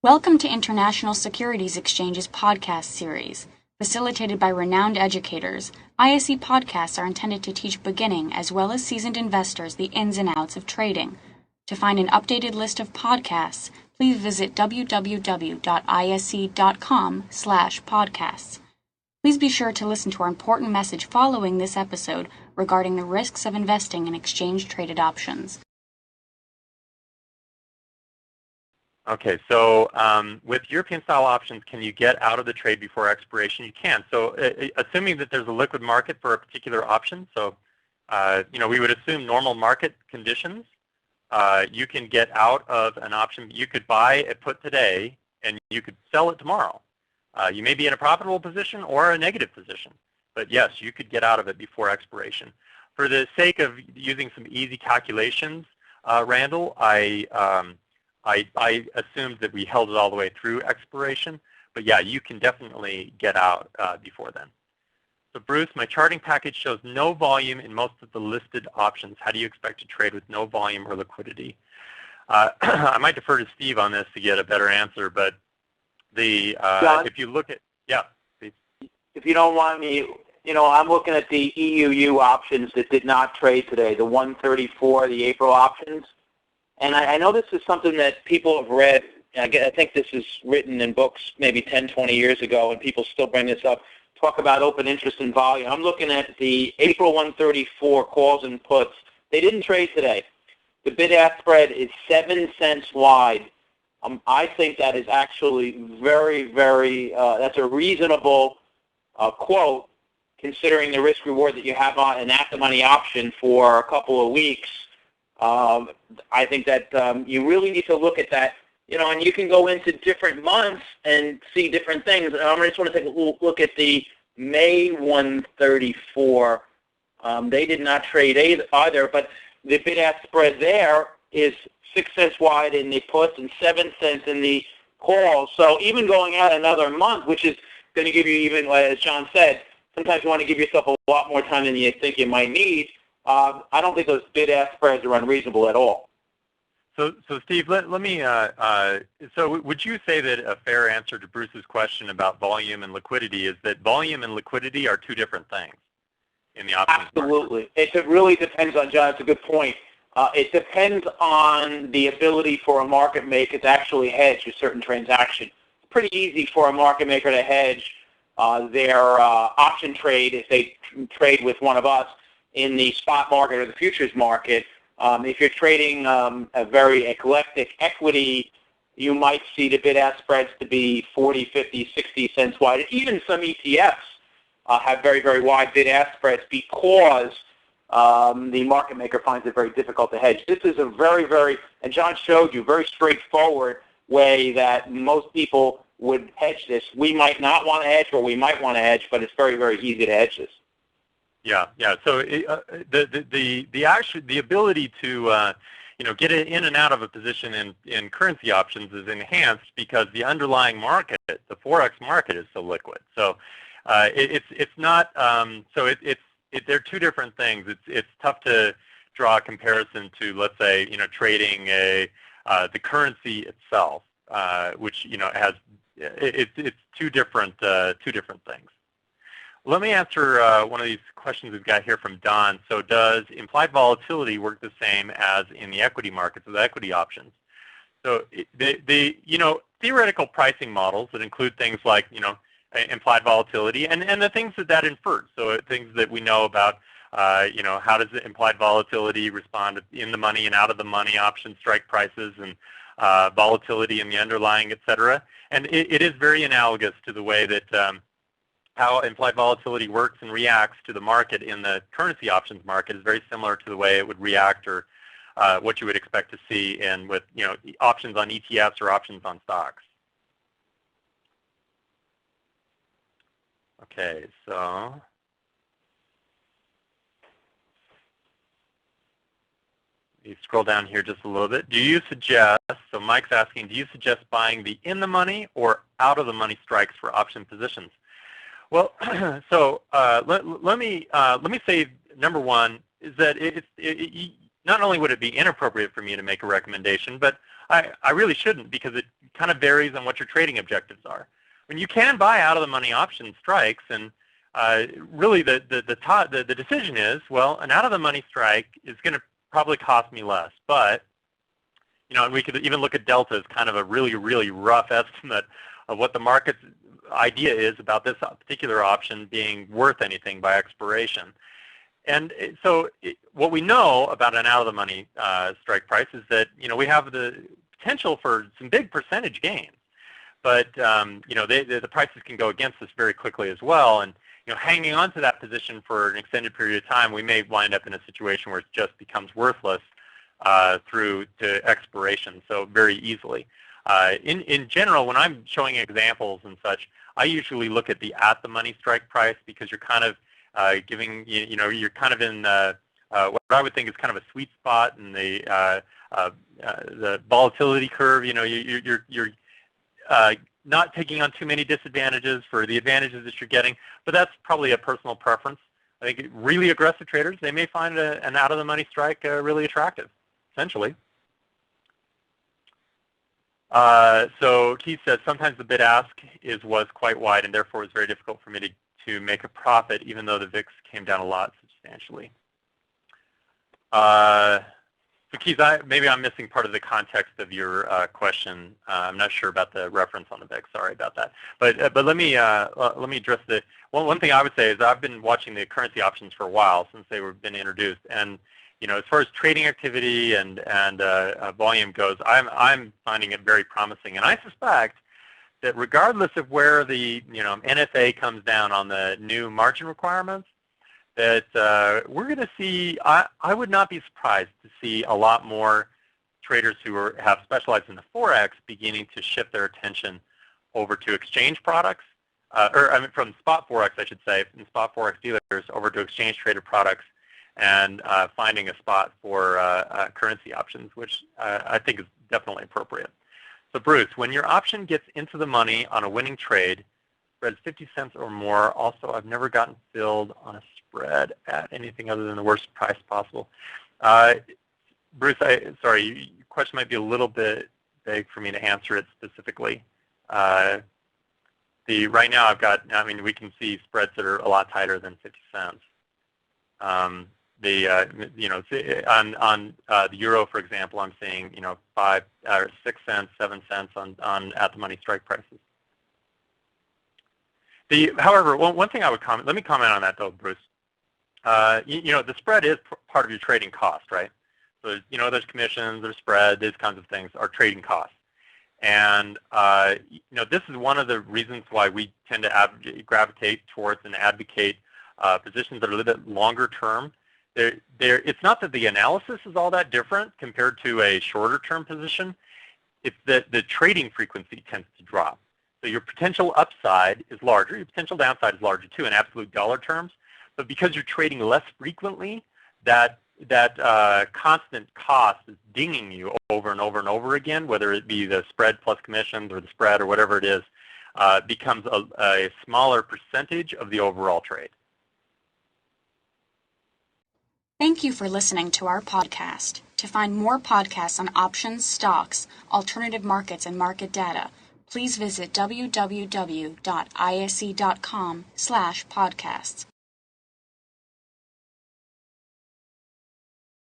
Welcome to International Securities Exchange's podcast series. Facilitated by renowned educators, ISE podcasts are intended to teach beginning as well as seasoned investors the ins and outs of trading. To find an updated list of podcasts, please visit www.ise.com/podcasts. Please be sure to listen to our important message following this episode regarding the risks of investing in exchange-traded options. Okay, so with European-style options, can you get out of the trade before expiration? You can. So assuming that there's a liquid market for a particular option, so we would assume normal market conditions, you can get out of an option. You could buy a put today, and you could sell it tomorrow. You may be in a profitable position or a negative position, but yes, you could get out of it before expiration. For the sake of using some easy calculations, Randall, I assumed that we held it all the way through expiration, but yeah, you can definitely get out before then. So Bruce, my charting package shows no volume in most of the listed options. How do you expect to trade with no volume or liquidity? I might defer to Steve on this to get a better answer, but John, if you look at, yeah, please. If you don't mind me, I'm looking at the EUU options that did not trade today, the 134, the April options. And I know this is something that people have read. I think this is written in books maybe 10, 20 years ago, and people still bring this up, talk about open interest and volume. I'm looking at the April 134 calls and puts. They didn't trade today. The bid-ask spread is 7 cents wide. I think that is actually very, very, that's a reasonable quote, considering the risk-reward that you have on an at-the-money option for a couple of weeks. I think that you really need to look at that, and you can go into different months and see different things. I just want to take a look at the May 134. They did not trade either, but the bid-ask spread there is 6 cents wide in the puts and 7 cents in the calls. So even going out another month, which is going to give you, even as John said, sometimes you want to give yourself a lot more time than you think you might need. I don't think those bid-ask spreads are unreasonable at all. So Steve, let me, so would you say that a fair answer to Bruce's question about volume and liquidity is that volume and liquidity are two different things in the options Absolutely. Market? It really depends on, John, it's a good point. It depends on the ability for a market maker to actually hedge a certain transaction. It's pretty easy for a market maker to hedge their option trade if they trade with one of us in the spot market or the futures market. If you're trading a very eclectic equity, you might see the bid-ask spreads to be 40, 50, 60 cents wide. Even some ETFs have very, very wide bid-ask spreads because the market maker finds it very difficult to hedge. This is a very, very, and John showed you, very straightforward way that most people would hedge this. We might not want to hedge, or we might want to hedge, but it's very, very easy to hedge this. Yeah. So the ability to get in and out of a position in currency options is enhanced because the underlying market, the Forex market, is so liquid. So it's not. They're two different things. It's tough to draw a comparison to, let's say, trading the currency itself, which has it's two different things. Let me answer one of these questions we've got here from Don. So does implied volatility work the same as in the equity markets with equity options? So the theoretical pricing models that include things like implied volatility and the things that infers. So things that we know about, how does the implied volatility respond in the money and out of the money option strike prices and volatility in the underlying, et cetera. And it is very analogous to the way that how implied volatility works and reacts to the market in the currency options market is very similar to the way it would react or what you would expect to see in with options on ETFs or options on stocks. Okay, so you scroll down here just a little bit. Do you suggest, so Mike's asking, do you suggest buying the in the money or out of the money strikes for option positions? Well, so let me say, number one is that not only would it be inappropriate for me to make a recommendation, but I really shouldn't, because it kind of varies on what your trading objectives are. When you can buy out of the money option strikes, and really the decision is, well, an out of the money strike is going to probably cost me less, but and we could even look at delta as kind of a really, really rough estimate of what the market's idea is about this particular option being worth anything by expiration. And so what we know about an out-of-the-money strike price is that, we have the potential for some big percentage gains. But, the prices can go against us very quickly as well. And, hanging on to that position for an extended period of time, we may wind up in a situation where it just becomes worthless through to expiration, so very easily. In general, when I'm showing examples and such, I usually look at the at-the-money strike price, because you're kind of you're kind of in what I would think is kind of a sweet spot in the volatility curve. You're not taking on too many disadvantages for the advantages that you're getting, but that's probably a personal preference. I think really aggressive traders, they may find an out-of-the-money strike really attractive, essentially. So Keith says, sometimes the bid-ask was quite wide, and therefore it was very difficult for me to make a profit, even though the VIX came down a lot substantially. So Keith, maybe I'm missing part of the context of your question. I'm not sure about the reference on the VIX. Sorry about that. But let me address the one thing I would say is I've been watching the currency options for a while, since they were been introduced, and as far as trading activity and volume goes, I'm finding it very promising, and I suspect that regardless of where the NFA comes down on the new margin requirements, that we're going to see, I would not be surprised to see a lot more traders who have specialized in the Forex beginning to shift their attention over to exchange products, from spot Forex, I should say, from spot Forex dealers over to exchange traded products, and finding a spot for currency options, which I think is definitely appropriate. So Bruce, when your option gets into the money on a winning trade, spreads 50 cents or more. Also, I've never gotten filled on a spread at anything other than the worst price possible. Bruce, sorry, your question might be a little bit vague for me to answer it specifically. Right now we can see spreads that are a lot tighter than 50 cents. On the euro, for example, I'm seeing 5 or 6 cents, 7 cents on at-the-money strike prices. However, one thing I would comment. Let me comment on that though, Bruce. The spread is part of your trading cost, right? So there's commissions, there's spread, these kinds of things are trading costs. And this is one of the reasons why we tend to gravitate towards and advocate positions that are a little bit longer term. It's not that the analysis is all that different compared to a shorter term position. It's that the trading frequency tends to drop. So your potential upside is larger. Your potential downside is larger too in absolute dollar terms. But because you're trading less frequently, that constant cost is dinging you over and over and over again, whether it be the spread plus commissions or the spread or whatever it is, becomes a smaller percentage of the overall trade. Thank you for listening to our podcast. To find more podcasts on options, stocks, alternative markets, and market data, please visit www.ise.com/podcasts.